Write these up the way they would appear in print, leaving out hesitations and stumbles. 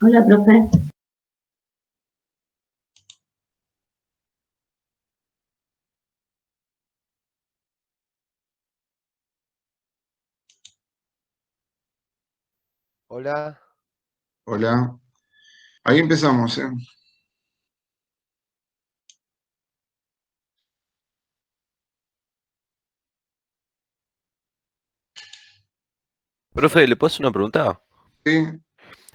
Hola, profe. Hola. Hola. Ahí empezamos, ¿eh? Profe, ¿le puedo hacer una pregunta? Sí,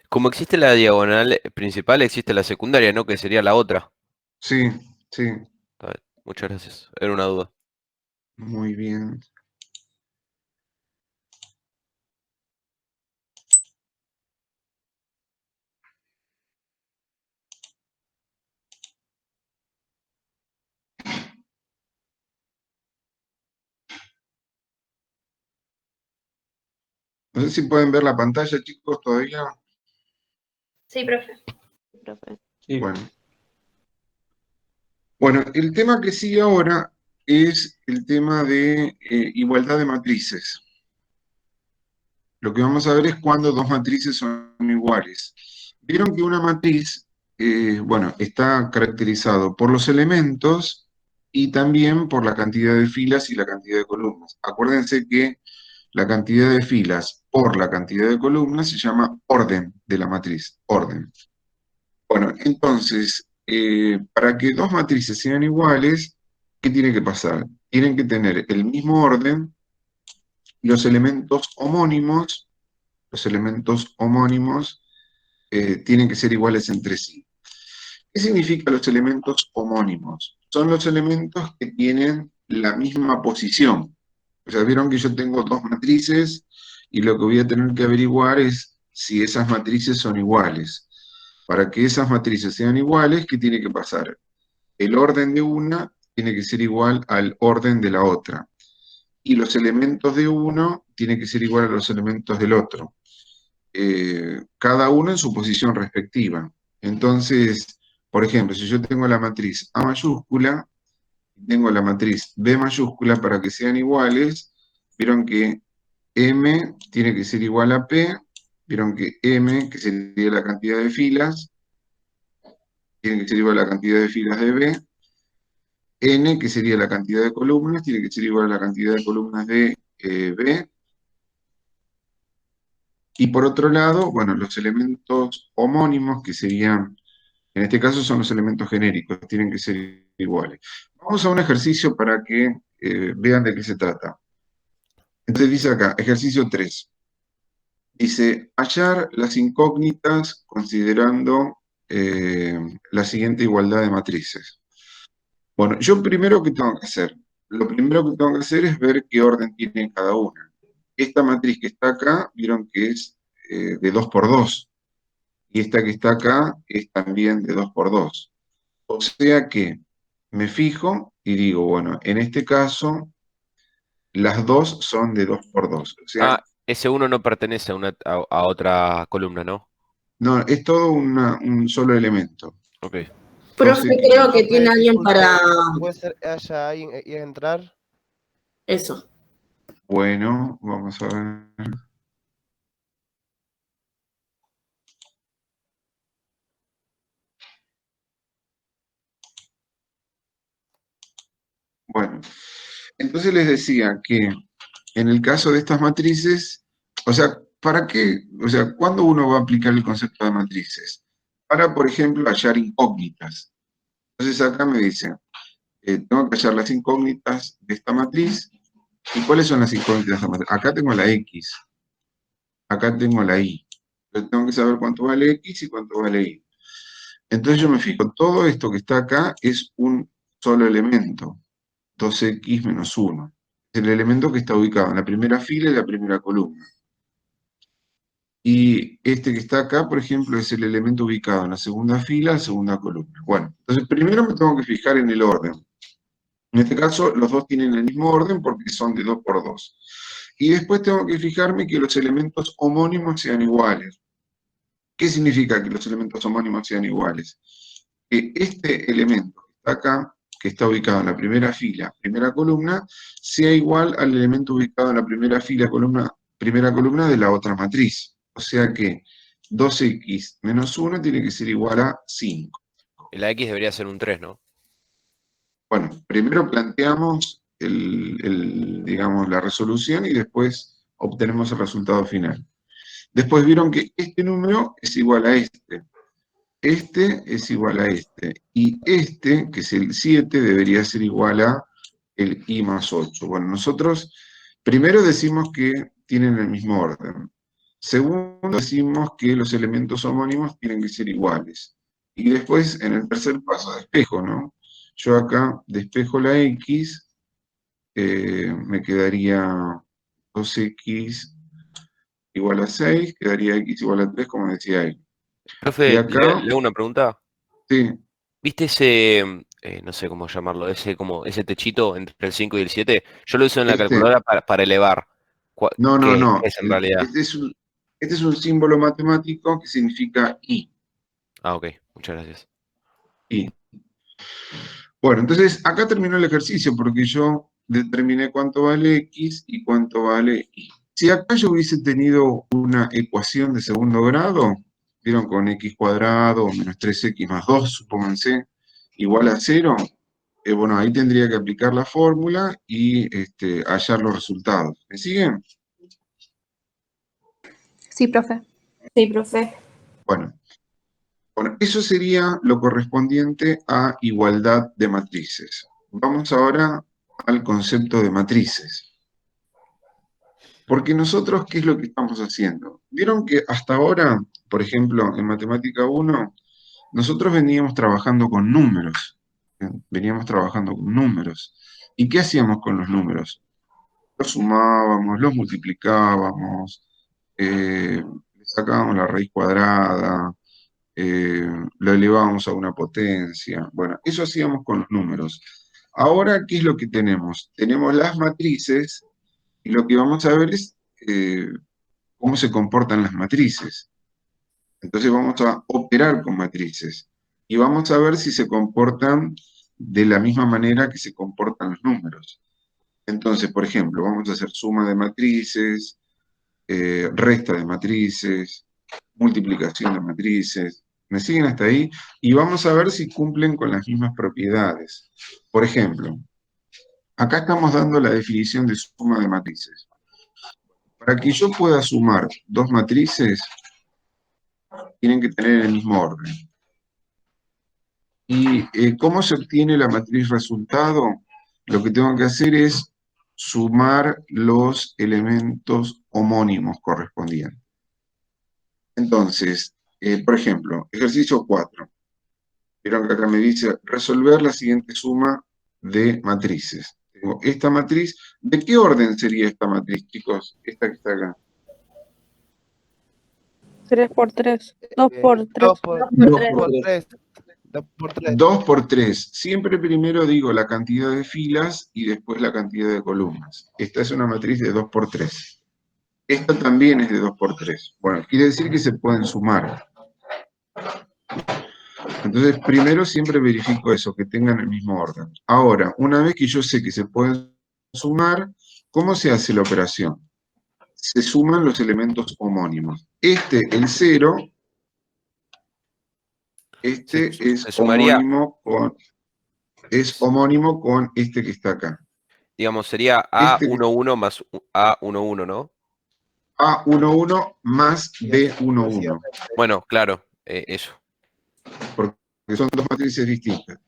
Como existe la diagonal principal, existe la secundaria, ¿no? Que sería la otra. sí, sí. A ver, muchas gracias. Era una duda. Muy bien. No sé si pueden ver la pantalla, chicos, todavía. Sí, profe. Sí. Bueno. Bueno, el tema que sigue ahora es el tema de igualdad de matrices. Lo que vamos a ver es cuando dos matrices son iguales. Vieron que una matriz, bueno, está caracterizado por los elementos y también por la cantidad de filas y la cantidad de columnas. Acuérdense que la cantidad de filas por la cantidad de columnas se llama orden de la matriz, orden. Bueno, entonces, para que dos matrices sean iguales, ¿qué tiene que pasar? Tienen que tener el mismo orden, los elementos homónimos tienen que ser iguales entre sí. ¿Qué significan los elementos homónimos? Son los elementos que tienen la misma posición. O sea, vieron que yo tengo dos matrices y lo que voy a tener que averiguar es si esas matrices son iguales. Para que esas matrices sean iguales, ¿qué tiene que pasar? El orden de una tiene que ser igual al orden de la otra. Y los elementos de uno tienen que ser igual a los elementos del otro. Cada uno en su posición respectiva. Entonces, por ejemplo, si yo tengo la matriz A mayúscula, tengo la matriz B mayúscula, para que sean iguales, vieron que M tiene que ser igual a P, vieron que M, que sería la cantidad de filas, tiene que ser igual a la cantidad de filas de B, N, que sería la cantidad de columnas, tiene que ser igual a la cantidad de columnas de B. Y por otro lado, bueno, los elementos homónimos, que serían, en este caso son los elementos genéricos, tienen que ser iguales. Vamos a un ejercicio para que vean de qué se trata. Entonces dice acá, ejercicio 3. Dice, hallar las incógnitas considerando la siguiente igualdad de matrices. Bueno, yo primero, ¿qué tengo que hacer? Lo primero que tengo que hacer es ver qué orden tiene cada una. Esta matriz que está acá, vieron que es de 2 por 2. Y esta que está acá es también de 2 por 2. O sea que me fijo y digo, bueno, en este caso, las dos son de 2 por 2. O sea, Ah, ese uno no pertenece a otra columna, ¿no? no, es todo un solo elemento. Ok. Profe, 2x. creo que tiene Profe, alguien para disculpe, ¿puede ser haya alguien y entrar? eso. Bueno, vamos a ver. Bueno, entonces les decía que en el caso de estas matrices, o sea, ¿para qué? O sea, ¿cuándo uno va a aplicar el concepto de matrices? Para, por ejemplo, hallar incógnitas. Entonces acá me dice, tengo que hallar las incógnitas de esta matriz. ¿Y cuáles son las incógnitas de esta matriz? Acá tengo la X, acá tengo la Y. Entonces tengo que saber cuánto vale X y cuánto vale Y. Entonces yo me fijo, todo esto que está acá es un solo elemento, 2x menos 1. Es el elemento que está ubicado en la primera fila y la primera columna. Y este que está acá, por ejemplo, es el elemento ubicado en la segunda fila, segunda columna. Bueno, entonces primero me tengo que fijar en el orden. En este caso, los dos tienen el mismo orden porque son de 2 por 2. Y después tengo que fijarme que los elementos homónimos sean iguales. ¿Qué significa que los elementos homónimos sean iguales? Que este elemento que está acá, que está ubicado en la primera fila, primera columna, sea igual al elemento ubicado en la primera fila, primera columna de la otra matriz. O sea que 2x menos 1 tiene que ser igual a 5. La X debería ser un 3, ¿no? Bueno, primero planteamos digamos, la resolución y después obtenemos el resultado final. Después vieron que este número es igual a este. Este es igual a este. Y este, que es el 7, debería ser igual a el i más 8. Bueno, nosotros primero decimos que tienen el mismo orden. Segundo, decimos que los elementos homónimos tienen que ser iguales. Y después, en el tercer paso, despejo, ¿no? Yo acá despejo la x, me quedaría 2x igual a 6, quedaría x igual a 3, como decía él. Y Profe, acá, le hago una pregunta. sí, ¿Viste ese, no sé cómo llamarlo, ese techito entre el 5 y el 7? Yo lo uso en la calculadora para elevar. no, no, ¿Qué no. es en realidad? Este es un símbolo matemático que significa i. Ah, ok, muchas gracias. I. Bueno, entonces acá terminó el ejercicio porque yo determiné cuánto vale x y cuánto vale y. Si acá yo hubiese tenido una ecuación de segundo grado, vieron con x cuadrado menos 3x más 2, supónganse, igual a 0, bueno, ahí tendría que aplicar la fórmula y hallar los resultados. ¿Me siguen? Sí, profe. Sí, profe. Bueno, eso sería lo correspondiente a igualdad de matrices. Vamos ahora al concepto de matrices. Porque nosotros, ¿qué es lo que estamos haciendo? Vieron que hasta ahora, por ejemplo, en Matemática 1, nosotros veníamos trabajando con números. Veníamos trabajando con números. ¿Y qué hacíamos con los números? Los sumábamos, los multiplicábamos, le sacábamos la raíz cuadrada, lo elevábamos a una potencia. Bueno, eso hacíamos con los números. Ahora, ¿qué es lo que tenemos? Tenemos las matrices y lo que vamos a ver es cómo se comportan las matrices. Entonces vamos a operar con matrices y vamos a ver si se comportan de la misma manera que se comportan los números. Entonces, por ejemplo, vamos a hacer suma de matrices, resta de matrices, multiplicación de matrices. ¿Me siguen hasta ahí? Y vamos a ver si cumplen con las mismas propiedades. Por ejemplo, acá estamos dando la definición de suma de matrices. Para que yo pueda sumar dos matrices, tienen que tener el mismo orden. ¿Y cómo se obtiene la matriz resultado? Lo que tengo que hacer es sumar los elementos homónimos correspondientes. Entonces, por ejemplo, ejercicio 4. Vieron que acá me dice resolver la siguiente suma de matrices. Tengo esta matriz. ¿De qué orden sería esta matriz, chicos? Esta que está acá. 3 por 3. 2 por 3. 2 por 3. 2 por 3. 2 por 3. Siempre primero digo la cantidad de filas y después la cantidad de columnas. Esta es una matriz de 2 por 3. Esta también es de 2 por 3. Bueno, quiere decir que se pueden sumar. Entonces, primero siempre verifico eso, que tengan el mismo orden. Ahora, una vez que yo sé que se pueden sumar, ¿cómo se hace la operación? Se suman los elementos homónimos. El 0, Se sumaría, es homónimo con este que está acá. digamos, sería A11 más A11, ¿no? A11 más B11, Bueno, claro, eso. porque son dos matrices distintas.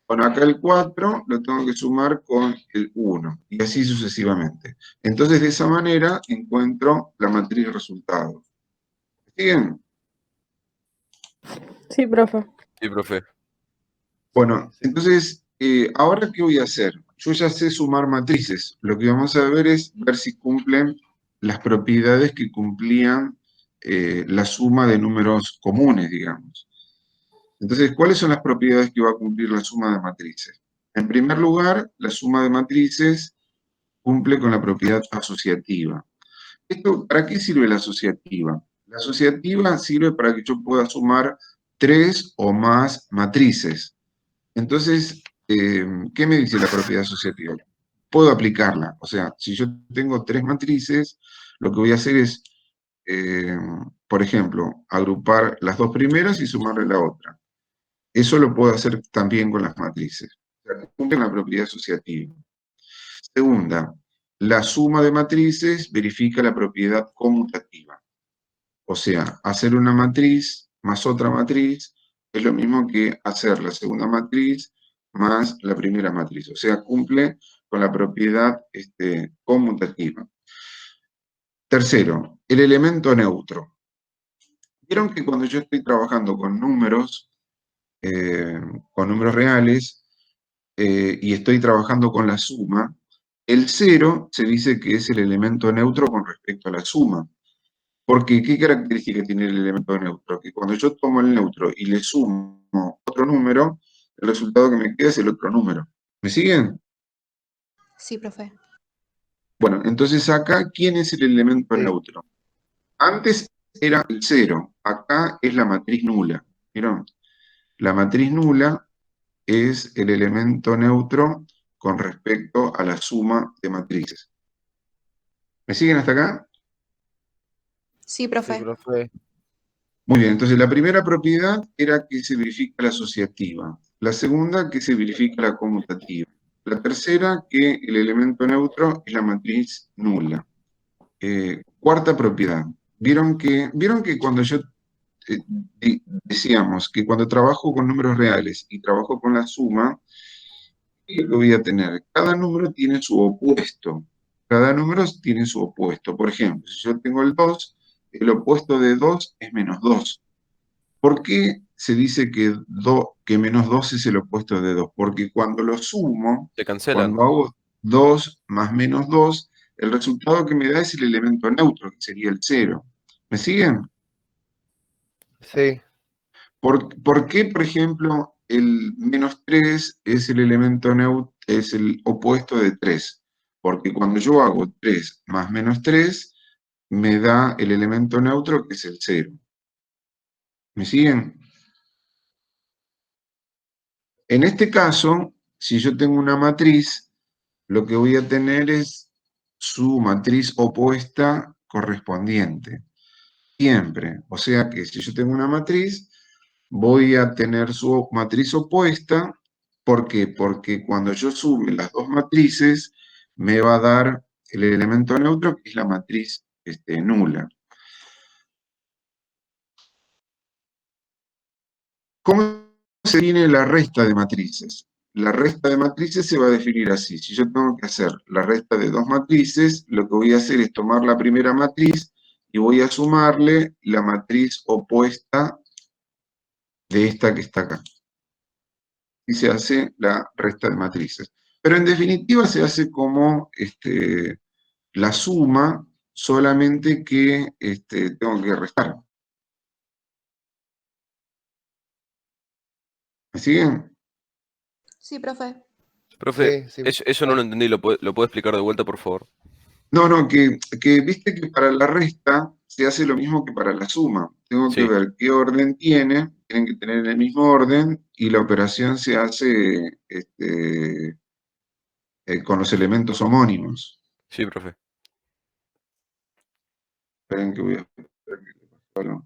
Bueno, acá el 4 lo tengo que sumar con el 1, y así sucesivamente. Entonces, de esa manera, encuentro la matriz resultado. ¿Siguen? Sí, profe. Sí, profe. Bueno, entonces, ¿ahora qué voy a hacer? Yo ya sé sumar matrices. Lo que vamos a ver es ver si cumplen las propiedades que cumplían la suma de números comunes, digamos. Entonces, ¿cuáles son las propiedades que va a cumplir la suma de matrices? En primer lugar, la suma de matrices cumple con la propiedad asociativa. ¿Para qué sirve la asociativa? La asociativa sirve para que yo pueda sumar 3 o más matrices. Entonces, ¿qué me dice la propiedad asociativa? Puedo aplicarla. O sea, si yo tengo 3 matrices, lo que voy a hacer es por ejemplo, agrupar las dos primeras y sumarle la otra. Eso lo puedo hacer también con las matrices. O sea, cumplen la propiedad asociativa. Segunda, la suma de matrices verifica la propiedad conmutativa. O sea, hacer una matriz más otra matriz es lo mismo que hacer la segunda matriz más la primera matriz. O sea, cumple con la propiedad conmutativa. Tercero, el elemento neutro. Vieron que cuando yo estoy trabajando con números reales, y estoy trabajando con la suma, el 0 se dice que es el elemento neutro con respecto a la suma. Porque, ¿qué característica tiene el elemento neutro? Que cuando yo tomo el neutro y le sumo otro número, el resultado que me queda es el otro número. ¿Me siguen? Sí, profe. Bueno, entonces acá, ¿quién es el elemento Sí. neutro? Antes era el 0, acá es la matriz nula. ¿Vieron? La matriz nula es el elemento neutro con respecto a la suma de matrices. ¿Me siguen hasta acá? Sí, Sí, profe. profe. Muy bien, entonces la primera propiedad era que se verifica la asociativa. La segunda, que se verifica la conmutativa. La tercera, que el elemento neutro es la matriz nula. Cuarta propiedad. Vieron que cuando yo decíamos que cuando trabajo con números reales y trabajo con la suma, ¿qué es lo que voy a tener? Cada número tiene su opuesto. Cada número tiene su opuesto. Por ejemplo, si yo tengo el 2, el opuesto de 2 es menos 2. ¿Por qué se dice que menos 2 es el opuesto de 2? Porque cuando lo sumo, Se cancelan. cuando hago 2 más menos 2, el resultado que me da es el elemento neutro, que sería el 0. ¿Me siguen? Sí. ¿Por qué, por ejemplo, el menos 3 es el elemento neutro, es el opuesto de 3? Porque cuando yo hago 3 más menos 3, me da el elemento neutro, que es el 0. ¿Me siguen? En este caso, si yo tengo una matriz, lo que voy a tener es su matriz opuesta correspondiente. Siempre. O sea que si yo tengo una matriz, voy a tener su matriz opuesta. ¿Por qué? Porque cuando yo sume las dos matrices, me va a dar el elemento neutro, que es la matriz nula. ¿Cómo se define la resta de matrices? La resta de matrices se va a definir así. Si yo tengo que hacer la resta de dos matrices, lo que voy a hacer es tomar la primera matriz y voy a sumarle la matriz opuesta de esta que está acá. Y se hace la resta de matrices. Pero en definitiva se hace como la suma, solamente que tengo que restar. ¿Me siguen? Sí, profe. Profe, Sí. eso no lo entendí, ¿lo puede explicar de vuelta, por favor? No, que viste que para la resta se hace lo mismo que para la suma. Tengo que Sí, ver qué orden tienen que tener el mismo orden, y la operación se hace con los elementos homónimos. sí, profe. Esperen que voy a esperar que le pasó algo.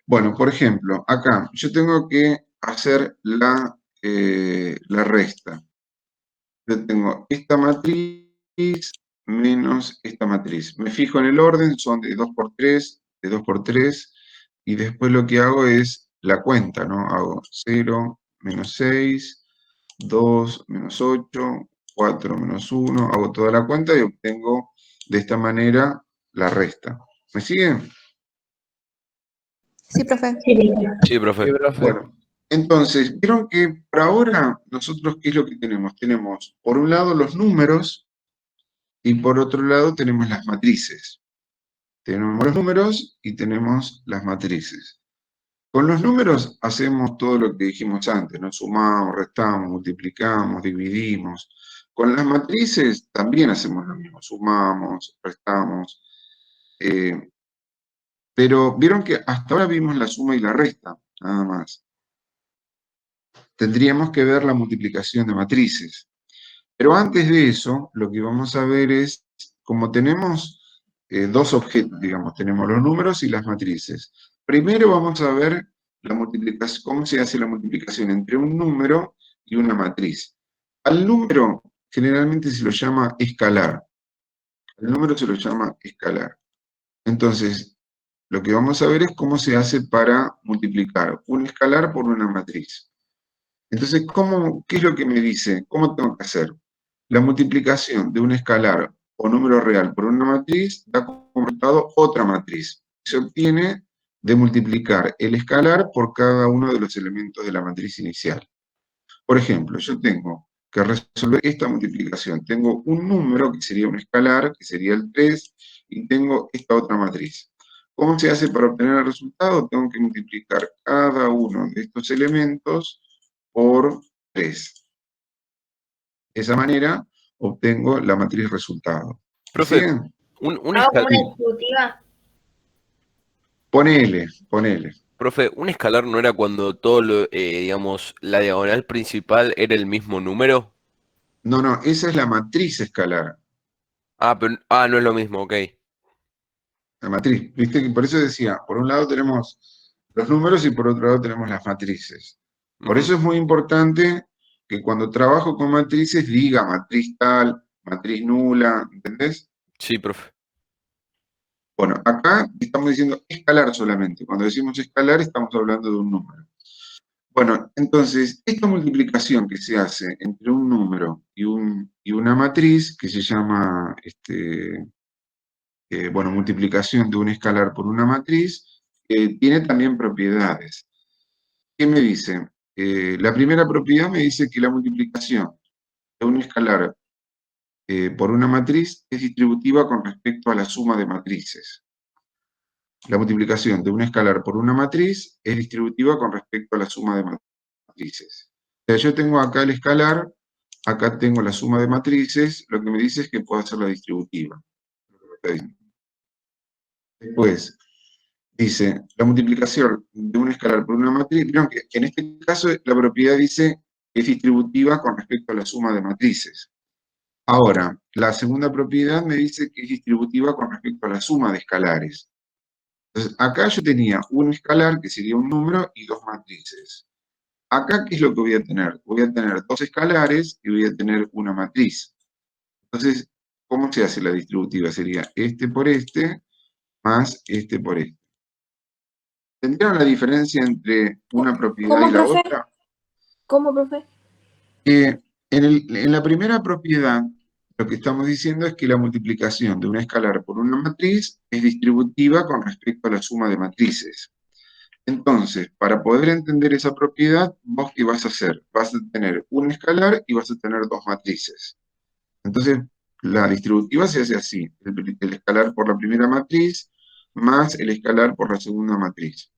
Bueno, por ejemplo, acá yo tengo que hacer la resta. Yo tengo esta matriz menos esta matriz. Me fijo en el orden, son de 2 por 3, de 2 por 3, y después lo que hago es la cuenta, ¿no? Hago 0, menos 6, 2, menos 8, 4, menos 1, hago toda la cuenta y obtengo de esta manera la resta. ¿Me siguen? Sí, profe. Sí, profe. Sí, profe. Bueno, entonces, vieron que por ahora nosotros, ¿qué es lo que tenemos? Tenemos, por un lado, los números y por otro lado tenemos las matrices. Tenemos los números y tenemos las matrices. Con los números hacemos todo lo que dijimos antes, ¿no? Sumamos, restamos, multiplicamos, dividimos. Con las matrices también hacemos lo mismo, sumamos, restamos. Pero vieron que hasta ahora vimos la suma y la resta, nada más. Tendríamos que ver la multiplicación de matrices. Pero antes de eso, lo que vamos a ver es, como tenemos dos objetos, digamos, tenemos los números y las matrices. Primero vamos a ver la multiplicación, cómo se hace la multiplicación entre un número y una matriz. Al número generalmente se lo llama escalar. Al número se lo llama escalar. Entonces, lo que vamos a ver es cómo se hace para multiplicar un escalar por una matriz. Entonces, ¿qué es lo que me dice? ¿Cómo tengo que hacer? La multiplicación de un escalar o número real por una matriz da como resultado otra matriz. Se obtiene de multiplicar el escalar por cada uno de los elementos de la matriz inicial. Por ejemplo, yo tengo que resolver esta multiplicación. Tengo un número que sería un escalar, que sería el 3, y tengo esta otra matriz. ¿Cómo se hace para obtener el resultado? Tengo que multiplicar cada uno de estos elementos por 3. De esa manera obtengo la matriz resultado. Profe, ¿Siguen? un Hago como escalar, una distributiva. Ponele. profe, un escalar no era cuando todo lo, digamos, la diagonal principal era el mismo número. No, esa es la matriz escalar. No es lo mismo, ok. La matriz. ¿Viste? Por eso decía, por un lado tenemos los números y por otro lado tenemos las matrices. Por Ujú. eso es muy importante que cuando trabajo con matrices diga matriz tal, matriz nula, ¿entendés? Sí, profe. Bueno, acá estamos diciendo escalar solamente. Cuando decimos escalar estamos hablando de un número. Bueno, entonces, esta multiplicación que se hace entre un número y una matriz, que se llama, multiplicación de un escalar por una matriz, tiene también propiedades. ¿Qué me dice? La primera propiedad me dice que la multiplicación de un escalar por una matriz es distributiva con respecto a la suma de matrices. La multiplicación de un escalar por una matriz es distributiva con respecto a la suma de matrices. O sea, yo tengo acá el escalar, acá tengo la suma de matrices, lo que me dice es que puedo hacer la distributiva. Después, dice, la multiplicación de un escalar por una matriz, vieron que en este caso la propiedad dice que es distributiva con respecto a la suma de matrices. Ahora, la segunda propiedad me dice que es distributiva con respecto a la suma de escalares. Entonces, acá yo tenía un escalar, que sería un número, y dos matrices. Acá, ¿qué es lo que voy a tener? Voy a tener dos escalares y voy a tener una matriz. Entonces, ¿cómo se hace la distributiva? Sería este por este, más este por este. ¿Entendieron la diferencia entre una propiedad ¿Cómo, y la profe? otra? ¿Cómo, profe? En la primera propiedad, lo que estamos diciendo es que la multiplicación de un escalar por una matriz es distributiva con respecto a la suma de matrices. Entonces, para poder entender esa propiedad, ¿vos qué vas a hacer? Vas a tener un escalar y vas a tener dos matrices. Entonces, la distributiva se hace así: el escalar por la primera matriz más el escalar por la segunda matriz.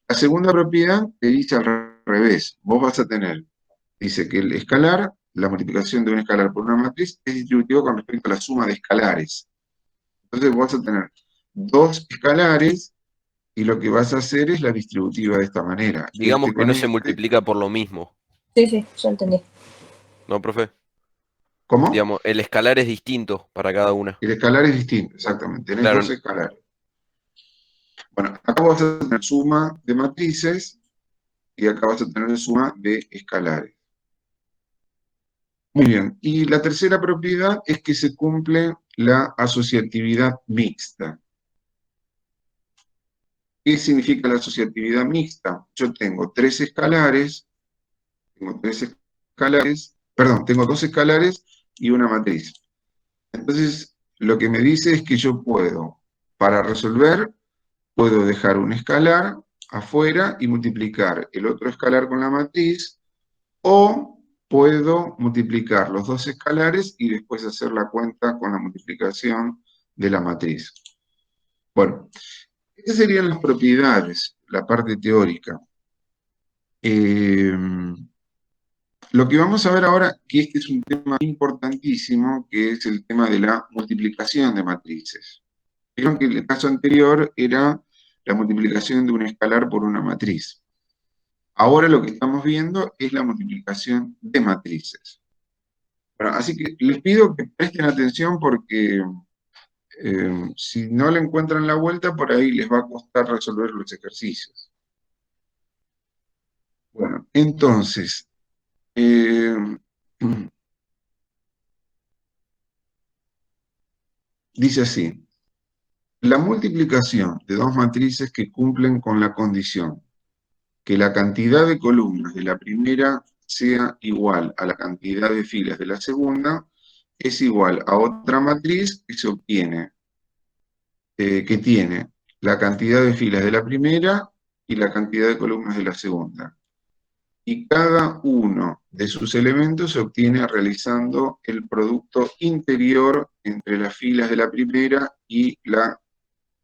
La segunda propiedad te dice al revés. Vos vas a tener, dice que el escalar, la multiplicación de un escalar por una matriz, es distributiva con respecto a la suma de escalares. Entonces vos vas a tener dos escalares y lo que vas a hacer es la distributiva de esta manera. Digamos que Con no se multiplica por lo mismo, Sí, yo entendí. ¿no, profe? ¿Cómo? Digamos, el escalar es distinto para cada una. El escalar es distinto, exactamente. Tenés Claro, dos escalares. Bueno, acá vas a tener suma de matrices y acá vas a tener suma de escalares. Muy bien. Y la tercera propiedad es que se cumple la asociatividad mixta. ¿Qué significa la asociatividad mixta? Yo tengo dos escalares y una matriz. Entonces, lo que me dice es que yo puedo, para resolver, puedo dejar un escalar afuera y multiplicar el otro escalar con la matriz, o puedo multiplicar los dos escalares y después hacer la cuenta con la multiplicación de la matriz. Bueno, estas serían las propiedades. la parte teórica. Lo que vamos a ver ahora, que este es un tema importantísimo, que es el tema de la multiplicación de matrices. Vieron que el caso anterior era la multiplicación de un escalar por una matriz. Ahora lo que estamos viendo es la multiplicación de matrices. Bueno, así que les pido que presten atención porque si no le encuentran la vuelta, por ahí les va a costar resolver los ejercicios. Bueno, entonces, dice así: la multiplicación de dos matrices que cumplen con la condición que la cantidad de columnas de la primera sea igual a la cantidad de filas de la segunda es igual a otra matriz que se obtiene, que tiene la cantidad de filas de la primera y la cantidad de columnas de la segunda. Y cada uno de sus elementos se obtiene realizando el producto interior entre las filas de la primera y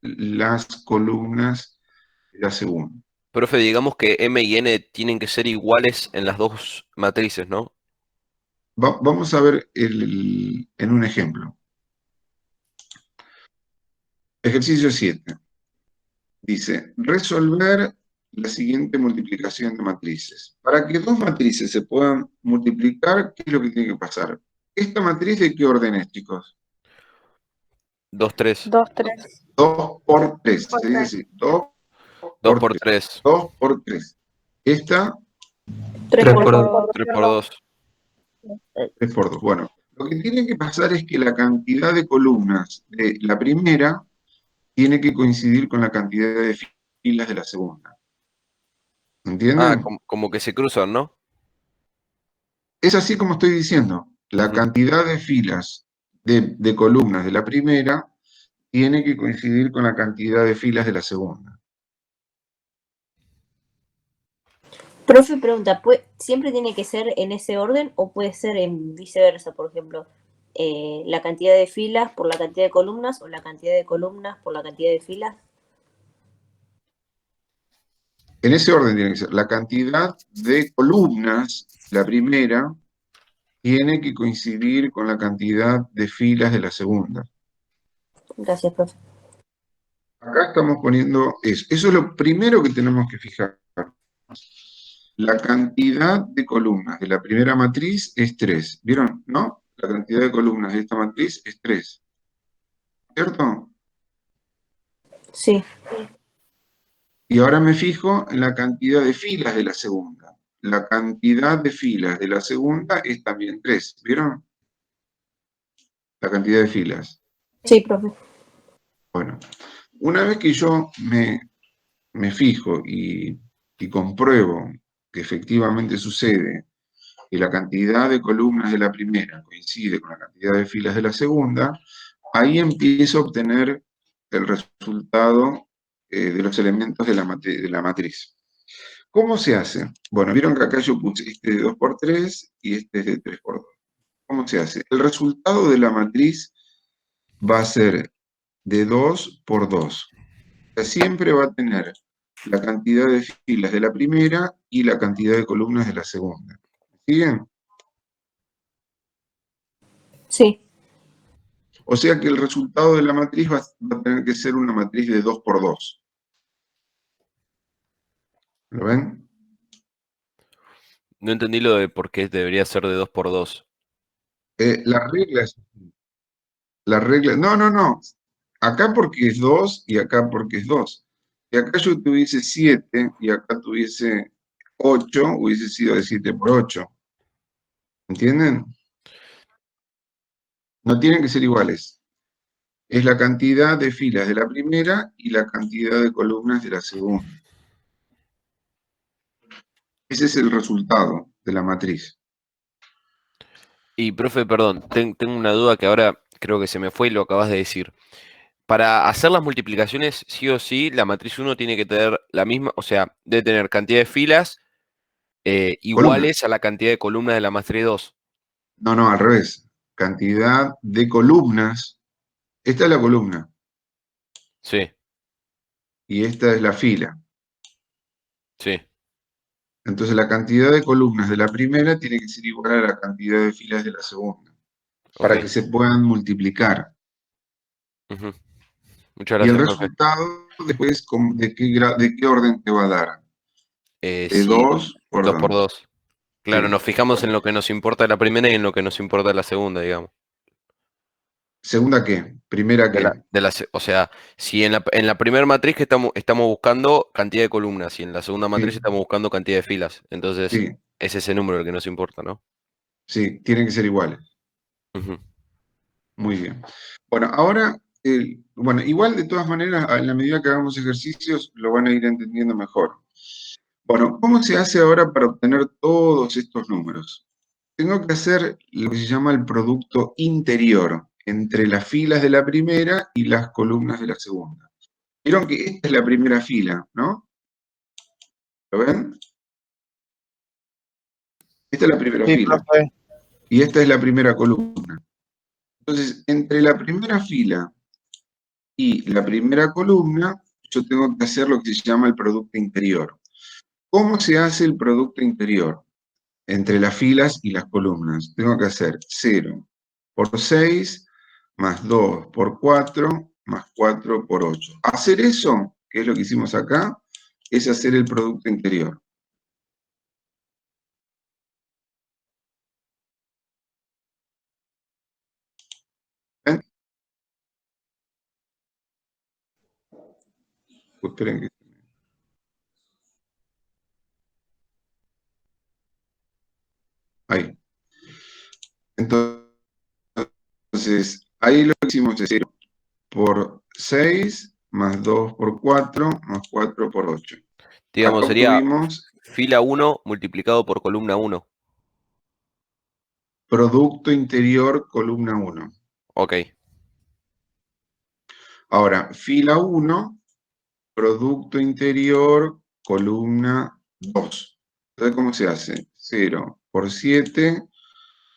las columnas de la segunda. Profe, digamos que M y N tienen que ser iguales en las dos matrices, ¿no? Vamos a ver en un ejemplo. Ejercicio 7. Dice, resolver la siguiente multiplicación de matrices. Para que dos matrices se puedan multiplicar, ¿qué es lo que tiene que pasar? ¿Esta matriz de qué orden es, chicos? 2, 3. 2, 3. 2 por 3. Se dice así, 2 2 por 3. 2 por 3. Esta, 3 por 2. 3 por 2. 3 por 2. Bueno, lo que tiene que pasar es que la cantidad de columnas de la primera tiene que coincidir con la cantidad de filas de la segunda. ¿Entienden? Ah, como que se cruzan, ¿no? Es así como estoy diciendo. La Ujú. cantidad de filas de columnas de la primera tiene que coincidir con la cantidad de filas de la segunda. Profe, pregunta, ¿siempre tiene que ser en ese orden o puede ser en viceversa? Por ejemplo, la cantidad de filas por la cantidad de columnas o la cantidad de columnas por la cantidad de filas. En ese orden tiene que ser. La cantidad de columnas, la primera, tiene que coincidir con la cantidad de filas de la segunda. Gracias, profe. Acá estamos poniendo eso. Eso es lo primero que tenemos que fijar. La cantidad de columnas de la primera matriz es 3. ¿Vieron? ¿No? La cantidad de columnas de esta matriz es 3. ¿Cierto? Sí. Y ahora me fijo en la cantidad de filas de la segunda. La cantidad de filas de la segunda es también 3. ¿Vieron? La cantidad de filas. Sí, profe. Bueno, una vez que yo me fijo y compruebo que efectivamente sucede que la cantidad de columnas de la primera coincide con la cantidad de filas de la segunda, ahí empiezo a obtener el resultado de los elementos de la matriz. ¿Cómo se hace? Bueno, vieron que acá yo puse este de 2 por 3 y este es de 3 por 2. ¿Cómo se hace? El resultado de la matriz va a ser de 2 por 2. O sea, siempre va a tener la cantidad de filas de la primera y la cantidad de columnas de la segunda. ¿Siguen? Sí. O sea que el resultado de la matriz va a tener que ser una matriz de 2 por 2. ¿Lo ven? No entendí lo de por qué debería ser de 2 por 2. La regla es... La regla... No. Acá porque es 2 y acá porque es 2. Si acá yo tuviese 7 y acá tuviese 8, hubiese sido de 7 por 8. ¿Entienden? No tienen que ser iguales. Es la cantidad de filas de la primera y la cantidad de columnas de la segunda. Ese es el resultado de la matriz. Y, profe, perdón, tengo una duda que ahora creo que se me fue y lo acabas de decir. Para hacer las multiplicaciones, sí o sí, la matriz 1 tiene que tener la misma, o sea, debe tener cantidad de filas iguales a la cantidad de columnas de la matriz 2. No, al revés. Cantidad de columnas. Esta es la columna Sí. y esta es la fila. Sí, Entonces la cantidad de columnas de la primera tiene que ser igual a la cantidad de filas de la segunda, para ok. que se puedan multiplicar. Ujú. Muchas Y el gracias, profe. resultado después, ¿de qué orden te va a dar? De Sí, 2 por 2 por 2. 2. Claro, Sí. nos fijamos en Bueno, lo que nos importa de la primera y en lo que nos importa de la segunda, digamos. ¿segunda qué? ¿Primera qué? O sea, si en la primera matriz que estamos buscando cantidad de columnas y en la segunda matriz Sí, estamos buscando cantidad de filas. Entonces, sí, es ese número el que nos importa, ¿no? sí, tienen que ser iguales. Ujú. Muy bien. Bueno, ahora, bueno, igual de todas maneras, en la medida que hagamos ejercicios, lo van a ir entendiendo mejor. Bueno, ¿cómo se hace ahora para obtener todos estos números? Tengo que hacer lo que se llama el producto interior entre las filas de la primera y las columnas de la segunda. Vieron que esta es la primera fila, ¿no? ¿Lo ven? Esta es la primera Sí, fila profe. y esta es la primera columna. Entonces, entre la primera fila y la primera columna, yo tengo que hacer lo que se llama el producto interior. ¿Cómo se hace el producto interior? Entre las filas y las columnas. Tengo que hacer 0 por 6 más 2 por 4 más 4 por 8. Hacer eso, que es lo que hicimos acá, es hacer el producto interior. ¿Ven? Esperen que... Ahí. Entonces, ahí lo que hicimos es 0 por 6 más 2 por 4 más 4 por 8. Digamos, Acá sería obtuvimos fila 1 multiplicado por columna 1. producto interior columna 1. Ok. Ahora, fila 1, producto interior columna 2. Entonces, ¿cómo se hace? 0 por 7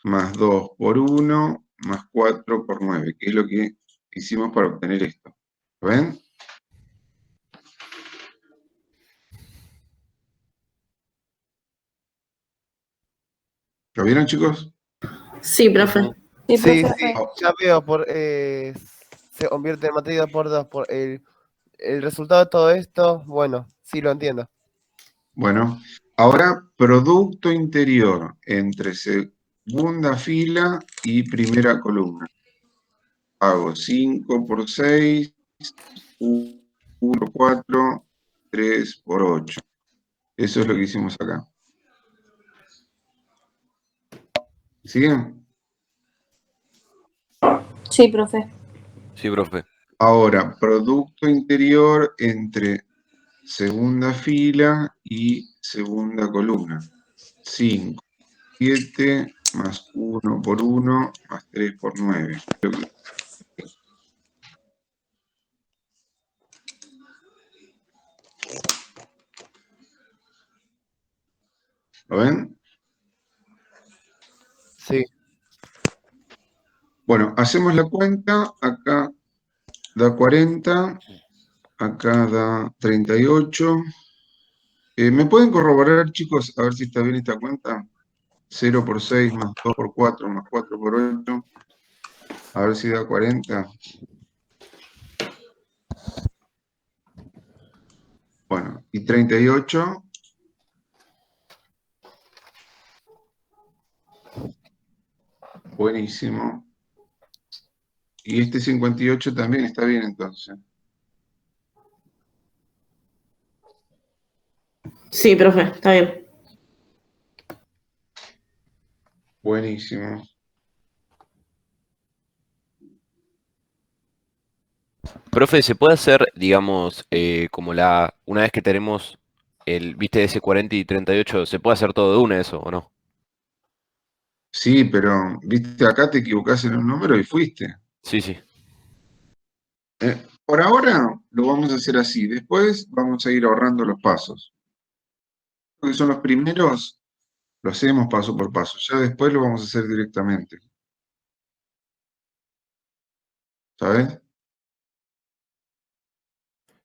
más 2 por 1 más 4 por 9, que es lo que hicimos para obtener esto. ¿Lo ven? ¿Lo vieron, chicos? Sí, profe. Ujú. Sí, Sí, profe. sí, Ah, ya veo, se convierte en matriz 2 por 2 por el resultado de todo esto, bueno, sí lo entiendo. bueno, ahora producto interior entre segunda fila y primera columna. Hago 5 por 6, 1 por 4, 3 por 8. Eso es lo que hicimos acá. ¿Siguen? Sí, profe. Sí, profe. Ahora, producto interior entre segunda fila y segunda columna. 5, 7 más 1 por 1 más 3 por 9. ¿Lo ven? Sí, Bueno, hacemos la cuenta. Acá da 40, acá da 38. ¿Me pueden corroborar, chicos, a ver si está bien esta cuenta? 0 por 6 más 2 por 4 más 4 por 8. A ver si da 40. Bueno, y 38. Buenísimo. Y este 58 también está bien entonces. Sí, profe, está bien. Buenísimo. Profe, ¿se puede hacer, digamos, como una vez que tenemos viste, ese 40 y 38, se puede hacer todo de una eso, o no? Sí, pero, viste, acá te equivocás en un número y fuiste. Sí, sí. Por ahora lo vamos a hacer así. Después vamos a ir ahorrando los pasos. Porque son los primeros, lo hacemos paso por paso. Ya después lo vamos a hacer directamente. ¿Sabes?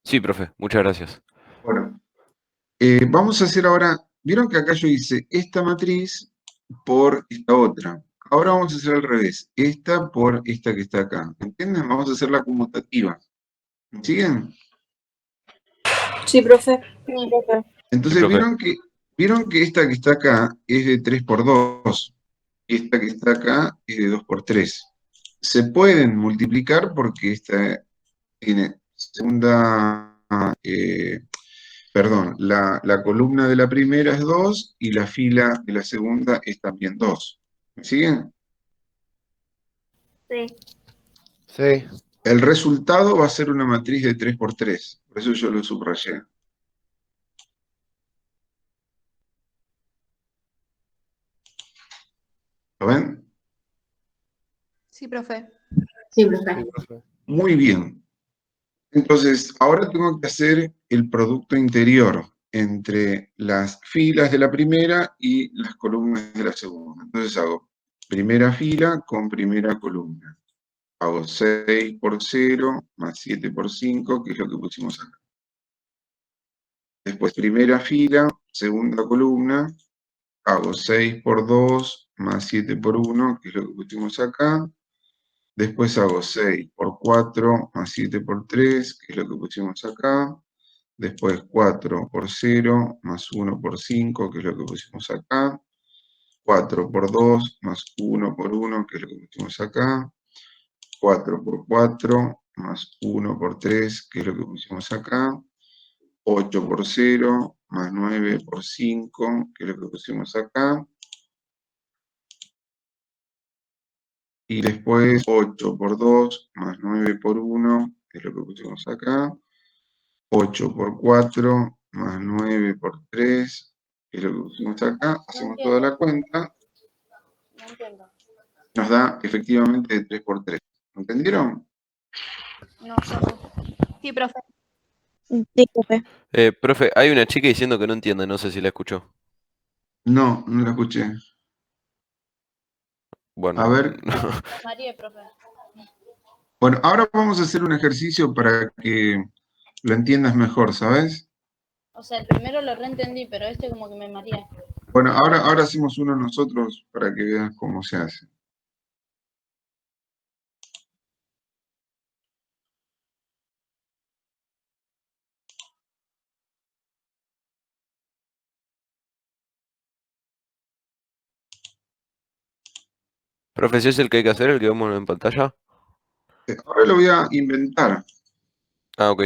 Sí, profe, muchas gracias. Bueno. Vamos a hacer ahora, vieron que acá yo hice esta matriz por esta otra. Ahora vamos a hacer al revés, esta por esta que está acá. ¿Entienden? Vamos a hacer la conmutativa. ¿Me siguen? Sí, profe. Entonces, profe. vieron que esta que está acá es de 3 por 2. Esta que está acá es de 2 por 3. Se pueden multiplicar porque esta tiene segunda, perdón, la columna de la primera es 2 y la fila de la segunda es también 2. ¿Me siguen? Sí. Sí. El resultado va a ser una matriz de 3 por 3. Por eso yo lo subrayé. ¿Lo ven? Sí, profe. Sí, Sí, profe. profe. Muy bien. Entonces, ahora tengo que hacer el producto interior entre las filas de la primera y las columnas de la segunda. Entonces hago primera fila con primera columna. Hago 6 por 0 más 7 por 5, que es lo que pusimos acá. Después primera fila, segunda columna, hago 6 por 2 más 7 por 1, que es lo que pusimos acá. Después hago 6 por 4 más 7 por 3, que es lo que pusimos acá. Después 4 por 0 más 1 por 5, que es lo que pusimos acá. 4 por 2 más 1 por 1, que es lo que pusimos acá. 4 por 4 más 1 por 3, que es lo que pusimos acá. 8 por 0 más 9 por 5, que es lo que pusimos acá. Y después 8 por 2 más 9 por 1, que es lo que pusimos acá. 8 por 4 más 9 por 3, que es lo que pusimos acá. Hacemos toda la cuenta. No entiendo. Nos da efectivamente de 3 por 3. ¿Entendieron? No, profe. Sí, profe. Sí, profe. Profe, hay una chica diciendo que no entiende, no sé si la escuchó. No, no la escuché. Bueno, A ver. María, profe. Bueno, ahora vamos a hacer un ejercicio para que lo entiendas mejor, ¿sabes? O sea, el primero lo reentendí, pero este como que me mareé. Bueno, ahora hacemos uno nosotros para que veas cómo se hace. profe, ¿si es el que hay que hacer, el que vemos en pantalla? Ahora lo voy a inventar. Ah, ok.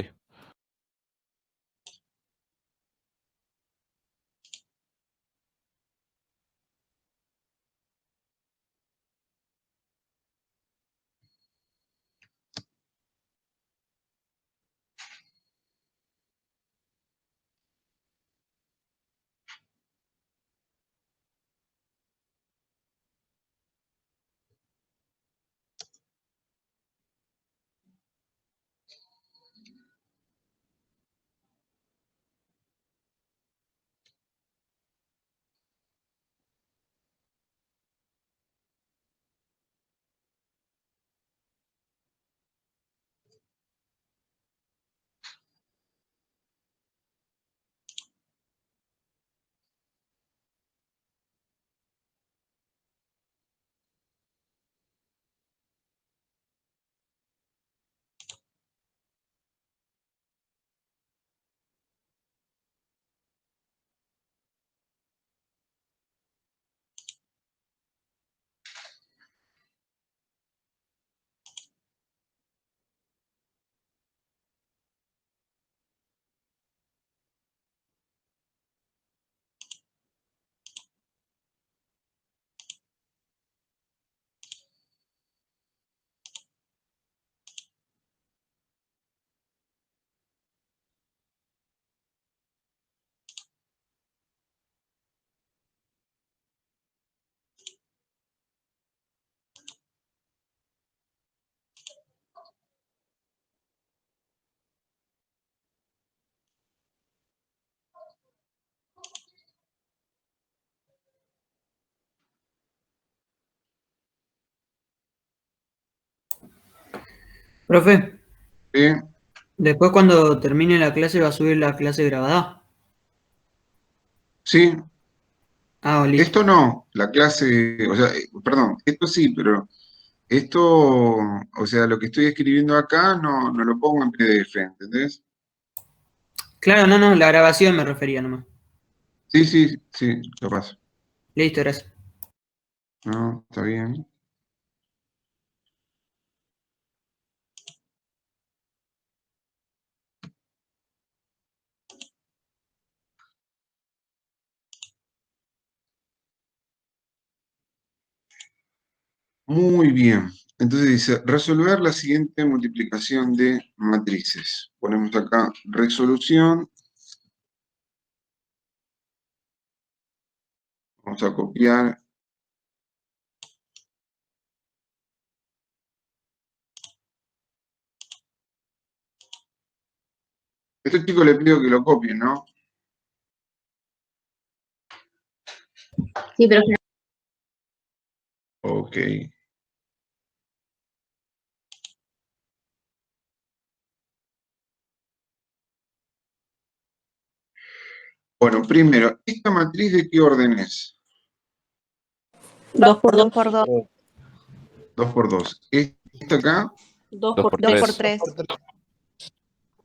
Profe, ¿Sí? después cuando termine la clase va a subir la clase grabada. Sí, Ah, listo. esto no, la clase, o sea, perdón, esto sí, pero esto, o sea, lo que estoy escribiendo acá no lo pongo en PDF, ¿entendés? Claro, no, la grabación me refería nomás. Sí, sí, sí, lo paso. Listo, gracias. No, está bien. Muy bien. Entonces dice, resolver la siguiente multiplicación de matrices. Ponemos acá resolución. Vamos a copiar. Este chico le pido que lo copien, ¿no? Sí, profe. Ok. Bueno, primero, ¿esta matriz de qué orden es? 2 por 2. 2 por 2. 2 por 2. Esta acá, 2 2 por por 2 por 3. 3.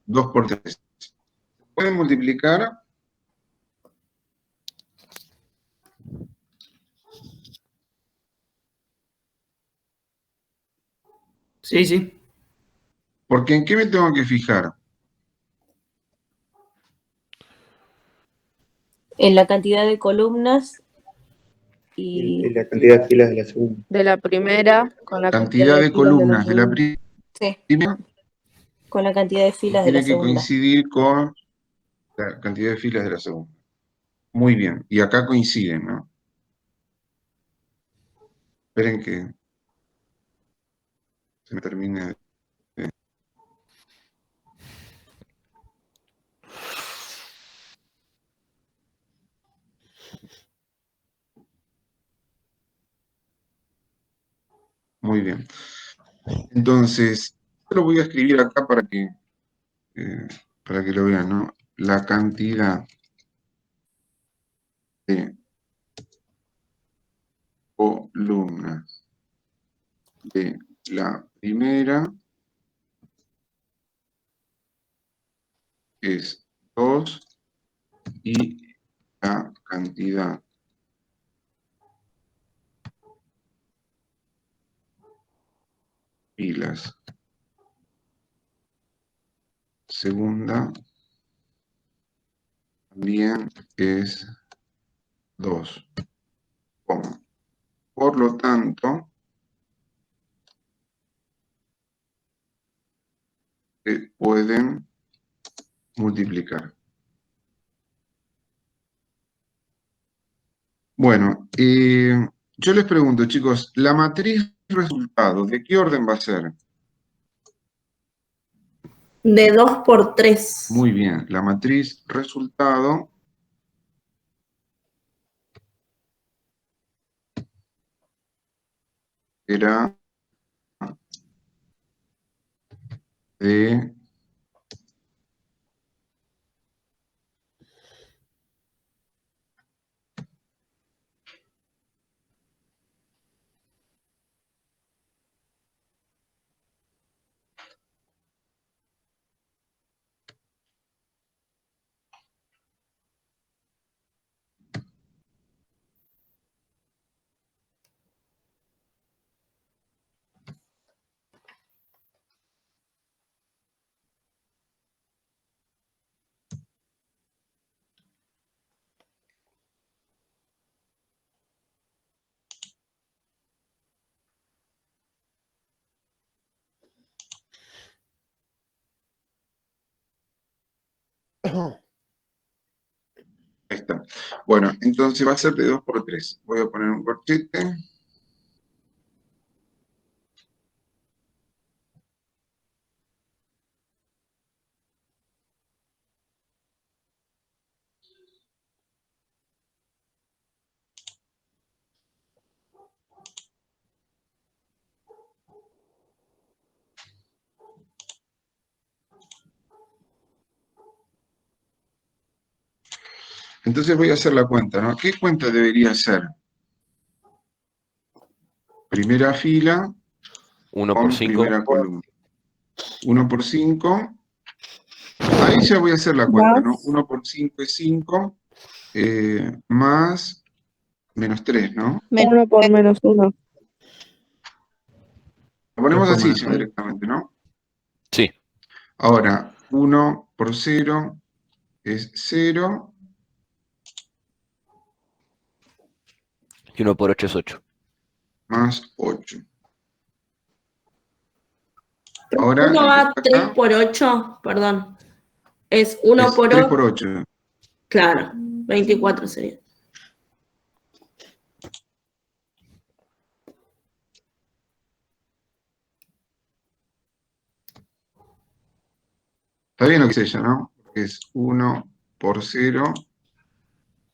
2 por 3. ¿Pueden multiplicar? Sí, sí. Porque ¿en qué me tengo que fijar? En la cantidad de columnas y La cantidad de filas de la segunda. De la primera con la cantidad Cantidad de de filas de la columnas de la segunda. sí, primera con la cantidad de filas de la tiene que segunda. coincidir con la cantidad de filas de la segunda. Muy bien. Y acá coinciden, ¿no? Esperen que se me termine. Muy bien. Entonces, yo lo voy a escribir acá para que lo vean, ¿no? La cantidad de columnas de la primera es 2 y la cantidad filas segunda también es 2. Por lo tanto, se pueden multiplicar. Bueno, yo les pregunto, chicos, ¿la matriz resultado de qué orden va a ser? De 2 por 3. Muy bien, la matriz resultado será de ahí está. Bueno, entonces va a ser de 2 por 3. Voy a poner un corchete. Entonces voy a hacer la cuenta, ¿no? ¿Qué cuenta debería hacer? Primera fila 1 por con 5. primera columna. 1 por 5. Ahí ya voy a hacer la cuenta, ¿no? 1 por 5 es 5, más menos 3, ¿no? 1 por menos 1. Lo ponemos Tres por así menos ya uno. directamente, ¿no? Sí. Ahora, 1 por 0 es 0. Y 1 por 8 es 8. Más 8. Ahora, Uno lo que va está 3 acá por 8, perdón. Es 1 es por 3 por 8. 8. Claro, 24 sería. Está bien lo que es ella, ¿no? Porque es 1 por 0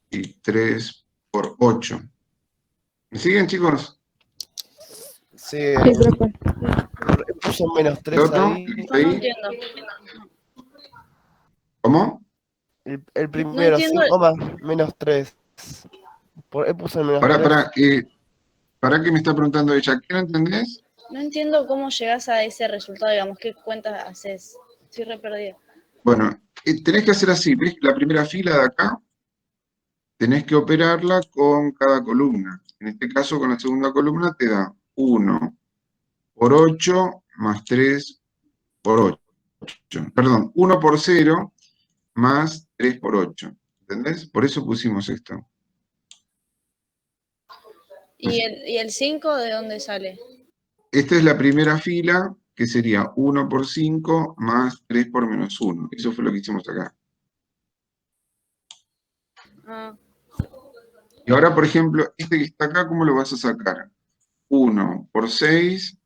y 3 por 8. ¿Me siguen, chicos? Sí, Sí, profe. puso menos ¿El 3 otro? ahí. ¿El que está ahí? ¿Cómo? El primero, 5 más menos 3. Él puso el menos 3. ¿Para qué me está preguntando ella? ¿Qué no entendés? No entiendo cómo llegás a ese resultado, digamos, qué cuentas haces. Estoy re perdida. Bueno, tenés que hacer así, ¿ves? La primera fila de acá, tenés que operarla con cada columna. En este caso, con la segunda columna te da 1 por 8 más 3 por 8. Perdón, 1 por 0 más 3 por 8. ¿Entendés? Por eso pusimos esto. ¿Y el 5 de dónde sale? Esta es la primera fila, que sería 1 por 5 más 3 por menos 1. Eso fue lo que hicimos acá. Ah, Y ahora, por ejemplo, este que está acá, ¿cómo lo vas a sacar? 1 por 6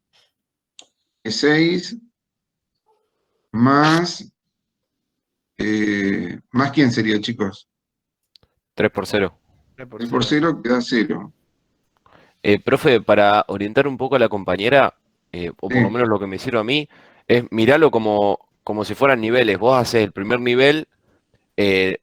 es 6, más... ¿más quién sería, chicos? 3 por 0. 3 por 3 por 0. 0 queda 0. Profe, para orientar un poco a la compañera, o por lo Sí. menos lo que me sirve a mí, es mirarlo como si fueran niveles. Vos haces el primer nivel,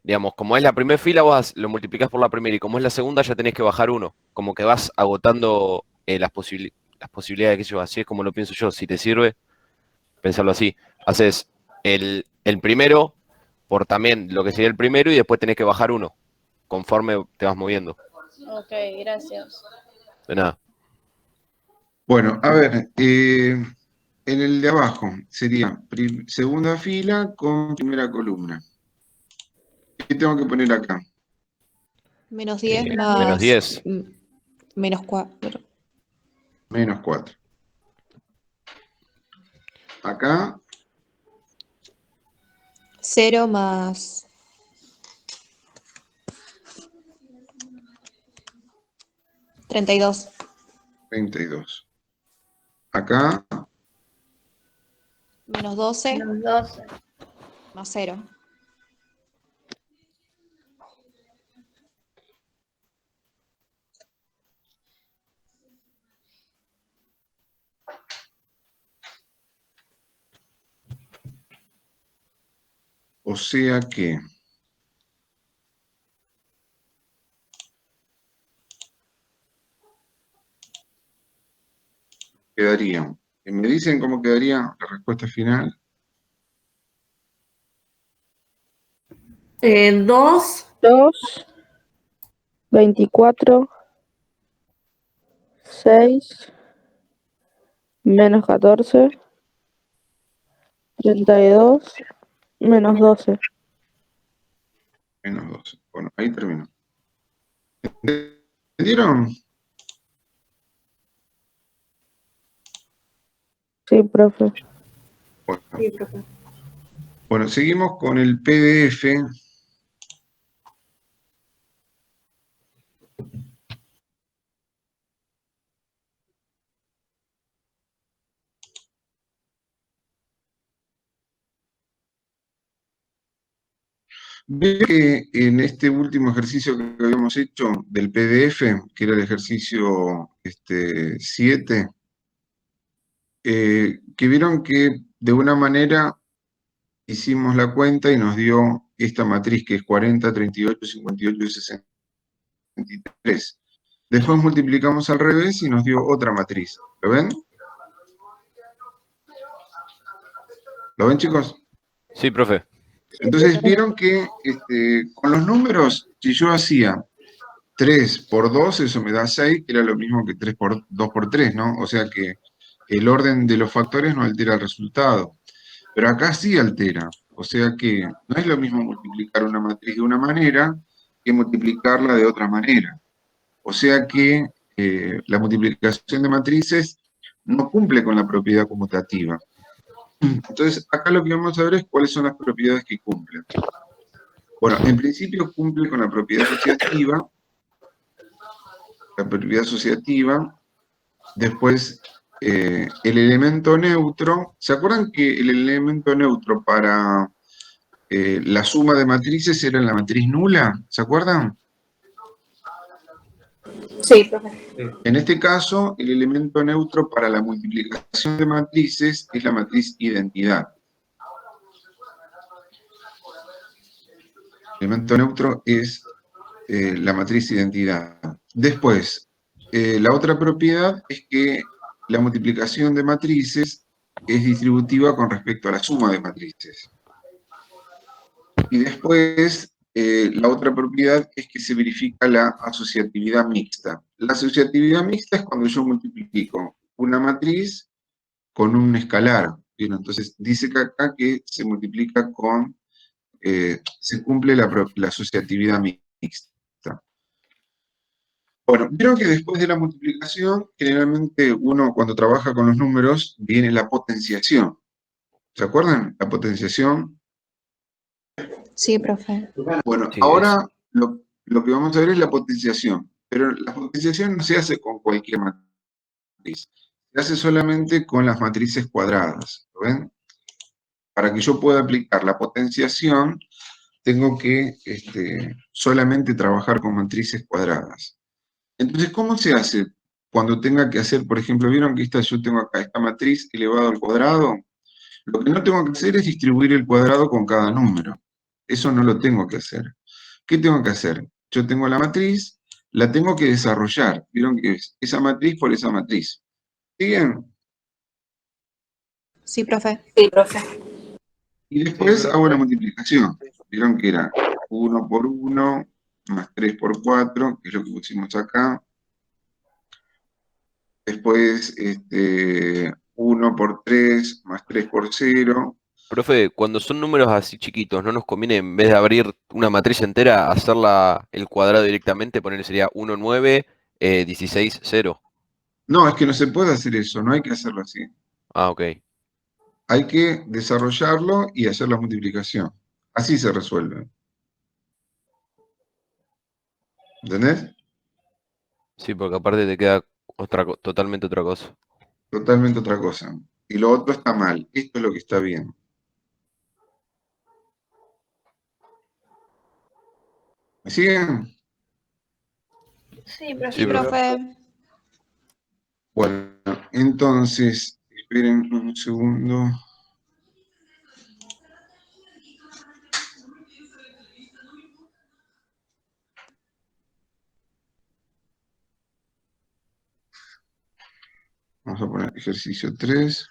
digamos, como es la primera fila, lo multiplicás por la primera, y como es la segunda, ya tenés que bajar uno. Como que vas agotando las posibilidades, que yo, así es como lo pienso yo. Si te sirve, pensarlo así. Haces el primero por también lo que sería el primero, y después tenés que bajar uno, conforme te vas moviendo. ok, gracias. De nada. Bueno, a ver, en el de abajo sería segunda fila con primera columna. ¿Qué tengo que poner acá? Menos 10 Menos más 10. menos 4. Menos 4. Acá, 0 más 32. 32. Acá, Menos 12 Los 12. más 0. o sea que... quedaría. ¿Me dicen cómo quedaría la respuesta final? 2. 2, 24, 6, menos 14, 32, menos 12. Menos 12. Bueno, ahí terminó. ¿Entendieron? Sí, profe. Bueno, Sí, profe. bueno, seguimos con el PDF. Veo que en este último ejercicio que habíamos hecho del PDF, que era el ejercicio 7, que vieron que de una manera hicimos la cuenta y nos dio esta matriz que es 40, 38, 58 y 63. Después multiplicamos al revés y nos dio otra matriz. ¿Lo ven? ¿Lo ven, chicos? Sí, profe. Entonces vieron que con los números, si yo hacía 3 por 2, eso me da 6, que era lo mismo que 3 por 2 por 3, ¿no? O sea que el orden de los factores no altera el resultado. Pero acá sí altera. O sea que no es lo mismo multiplicar una matriz de una manera que multiplicarla de otra manera. O sea que la multiplicación de matrices no cumple con la propiedad conmutativa. Entonces, acá lo que vamos a ver es cuáles son las propiedades que cumplen. Bueno, en principio cumple con la propiedad asociativa. Después, el elemento neutro. ¿Se acuerdan que el elemento neutro para la suma de matrices era la matriz nula? ¿Se acuerdan? Sí, profe. En este caso, el elemento neutro para la multiplicación de matrices es la matriz identidad. El elemento neutro es la matriz identidad. Después, la otra propiedad es que la multiplicación de matrices es distributiva con respecto a la suma de matrices. Y después, la otra propiedad es que se verifica la asociatividad mixta. La asociatividad mixta es cuando yo multiplico una matriz con un escalar. Bien, entonces dice que acá que se multiplica con, se cumple la asociatividad mixta. Bueno, vieron que después de la multiplicación, generalmente uno cuando trabaja con los números, viene la potenciación. ¿Se acuerdan? La potenciación. Sí, profe. Bueno, Sí, ahora lo que vamos a ver es la potenciación. Pero la potenciación no se hace con cualquier matriz. Se hace solamente con las matrices cuadradas. ¿Lo ven? Para que yo pueda aplicar la potenciación, tengo que solamente trabajar con matrices cuadradas. Entonces, ¿cómo se hace cuando tenga que hacer, por ejemplo, vieron que yo tengo acá esta matriz elevado al cuadrado? Lo que no tengo que hacer es distribuir el cuadrado con cada número. Eso no lo tengo que hacer. ¿Qué tengo que hacer? Yo tengo la matriz, la tengo que desarrollar. Vieron que es esa matriz por esa matriz. ¿Siguen? Sí, profe. Sí, profe. Y después hago la multiplicación. Vieron que era 1 por 1 más 3 por 4, que es lo que pusimos acá. Después 1 por 3 más 3 por 0. Profe, cuando son números así chiquitos, ¿no nos conviene en vez de abrir una matriz entera, hacerla el cuadrado directamente? Ponerle sería 1, 9, 16, 0. No, es que no se puede hacer eso, no hay que hacerlo así. Ah, ok. Hay que desarrollarlo y hacer la multiplicación. Así se resuelve. ¿Entendés? Sí, porque aparte te queda totalmente otra cosa. Totalmente otra cosa. Y lo otro está mal. Esto es lo que está bien. ¿Me siguen? Sí, Sí, profe. Sí, profe. profe. Bueno, entonces, esperen un segundo. Vamos a poner ejercicio 3.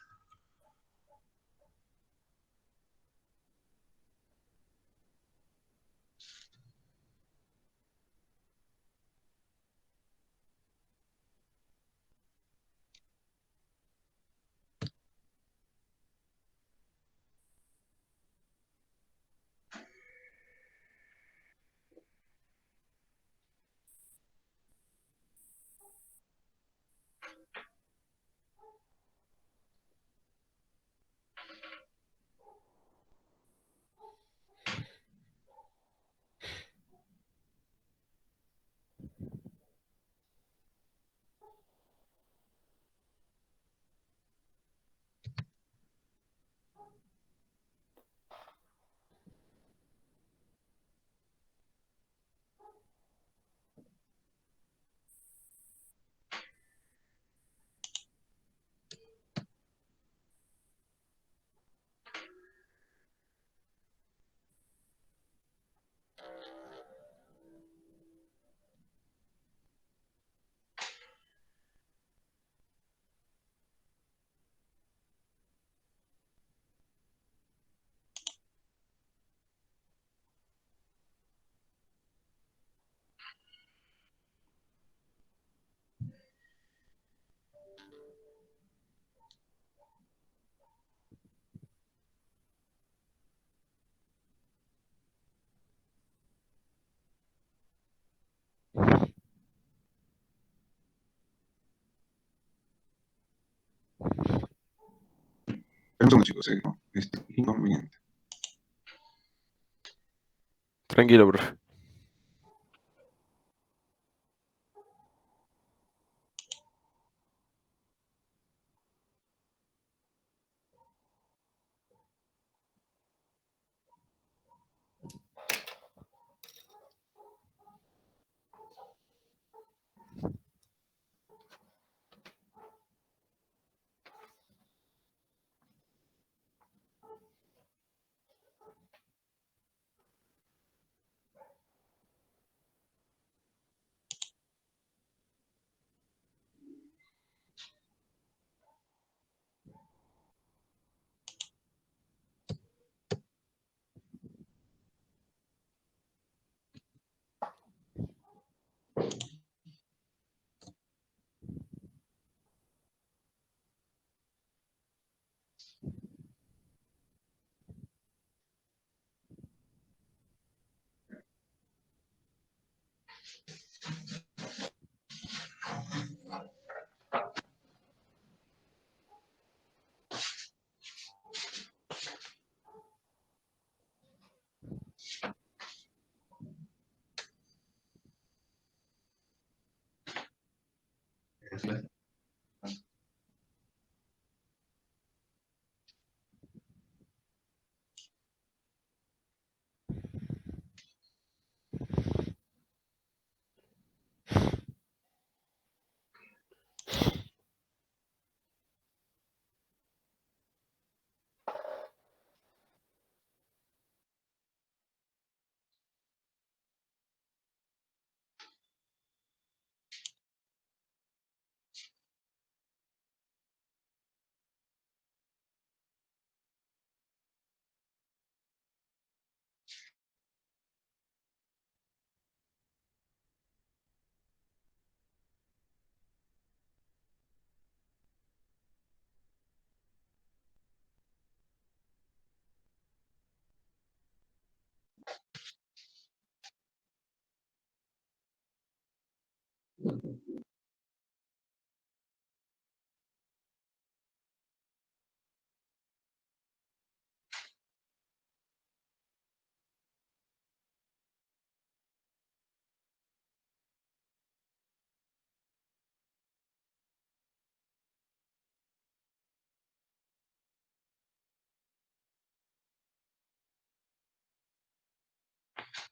segundo, chicos, ¿no? Inconveniente. Tranquilo, profe.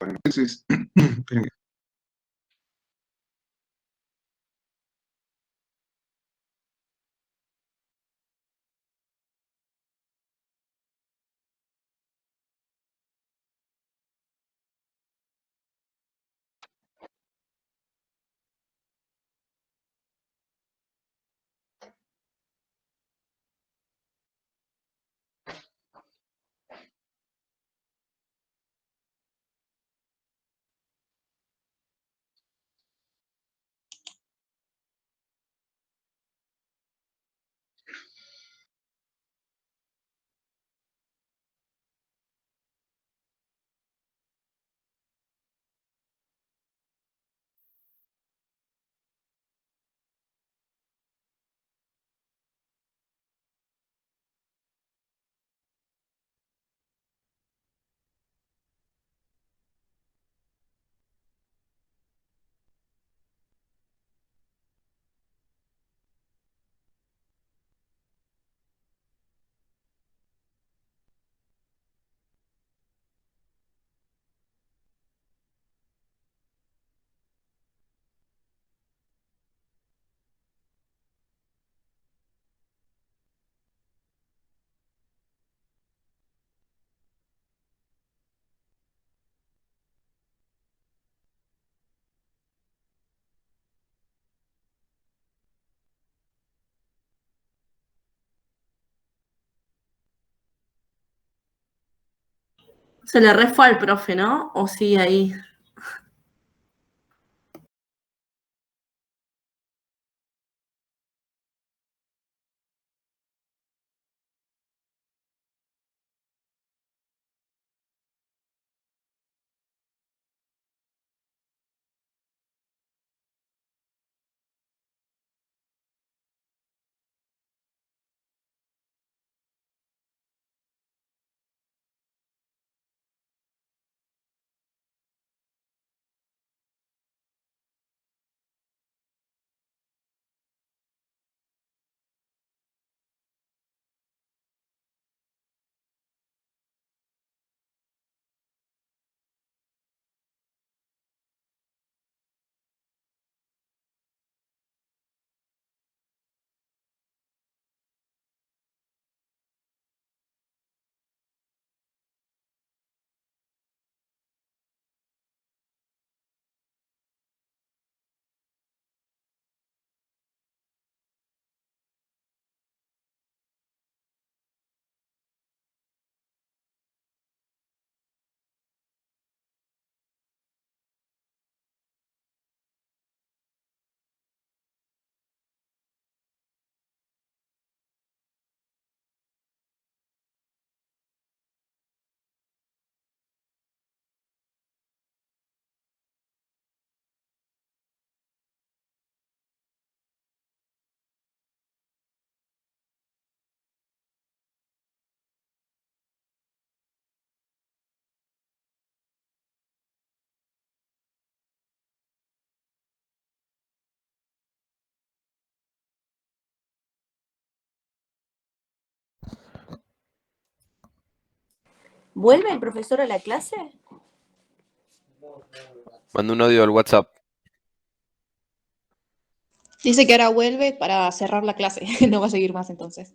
Bueno, entonces, esperen que Se le re fue al profe, ¿no? ¿O sigue ahí? ¿Vuelve el profesor a la clase? Mando un audio al WhatsApp. Dice que ahora vuelve para cerrar la clase. No va a seguir más entonces.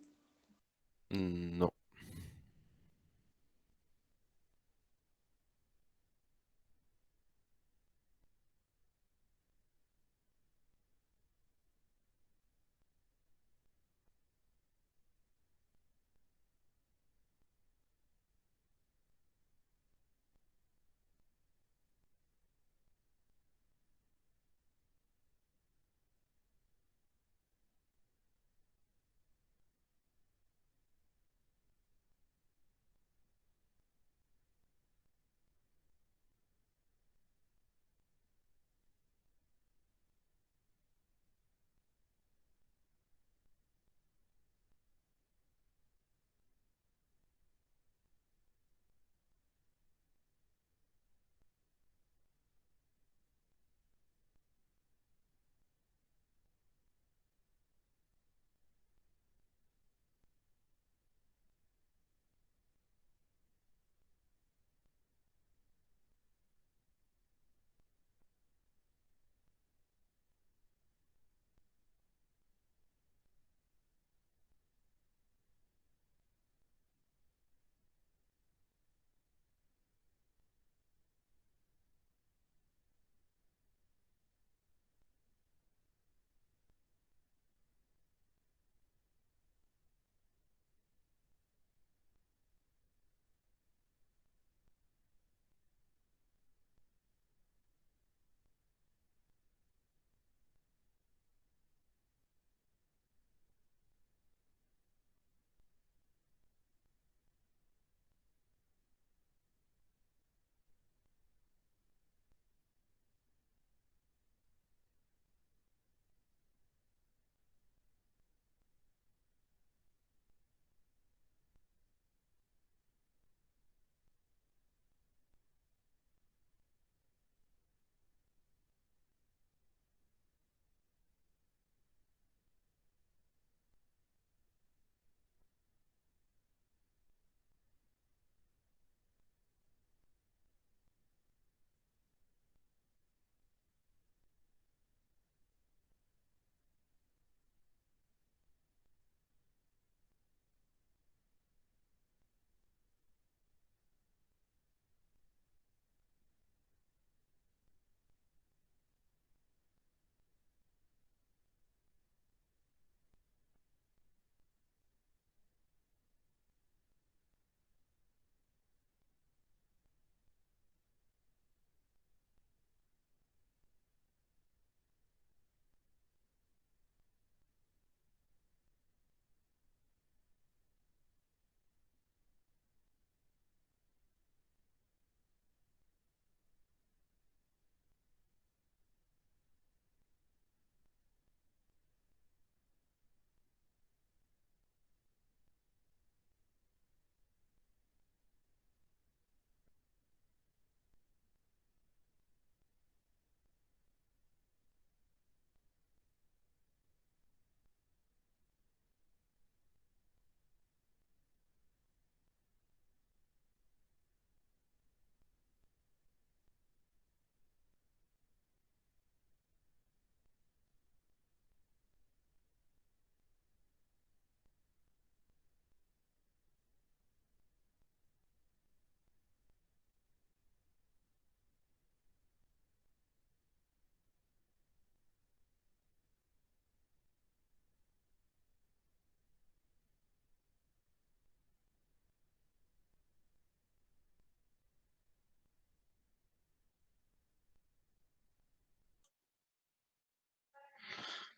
No.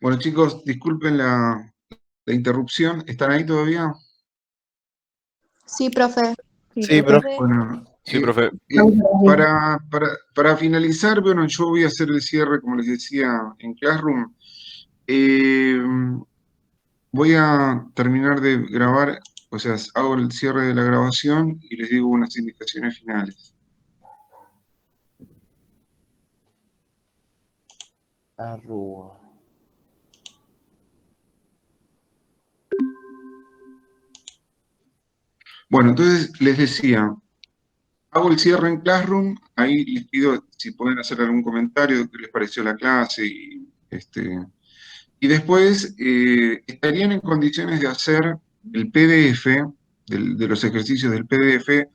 Bueno, chicos, disculpen la interrupción. ¿Están ahí todavía? Sí, profe. Sí, profe. Bueno, Sí, profe. para finalizar, bueno, yo voy a hacer el cierre, como les decía, en Classroom. Eh, Voy a terminar de grabar, o sea, hago el cierre de la grabación y les digo unas indicaciones finales. Arrúa. Bueno, entonces les decía, Hago el cierre en Classroom, ahí les pido si pueden hacer algún comentario de qué les pareció la clase y después estarían en condiciones de hacer el PDF, de los ejercicios del PDF,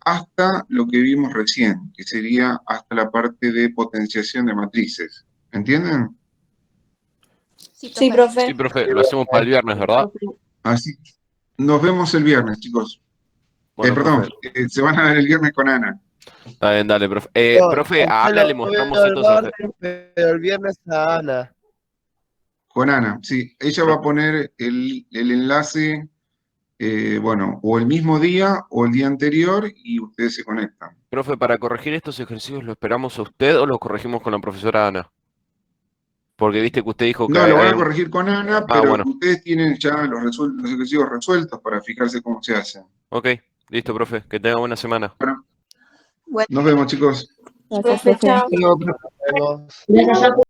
hasta lo que vimos recién, que sería hasta la parte de potenciación de matrices. ¿Entienden? Sí, Sí, profe. Sí, profe, lo hacemos para el viernes, ¿verdad? Así, nos vemos el viernes, chicos. Bueno, Perdón, profe. se van a ver el viernes con Ana. Está bien, dale, profe. No, Profe, yo a Ana le lo mostramos veo el estos martes, pero el viernes a Ana. Con Ana, sí. Ella va a poner el enlace, bueno, o el mismo día o el día anterior y ustedes se conectan. Profe, para corregir estos ejercicios, ¿lo esperamos a usted o lo corregimos con la profesora Ana? Porque viste que usted dijo que No, lo van hay a corregir con Ana, Ah, pero bueno. ustedes tienen ya los ejercicios resueltos para fijarse cómo se hacen. Ok, listo, profe. Que tenga buena semana. Bueno, nos vemos, chicos. Gracias, Profe, profe. chao. Nos vemos.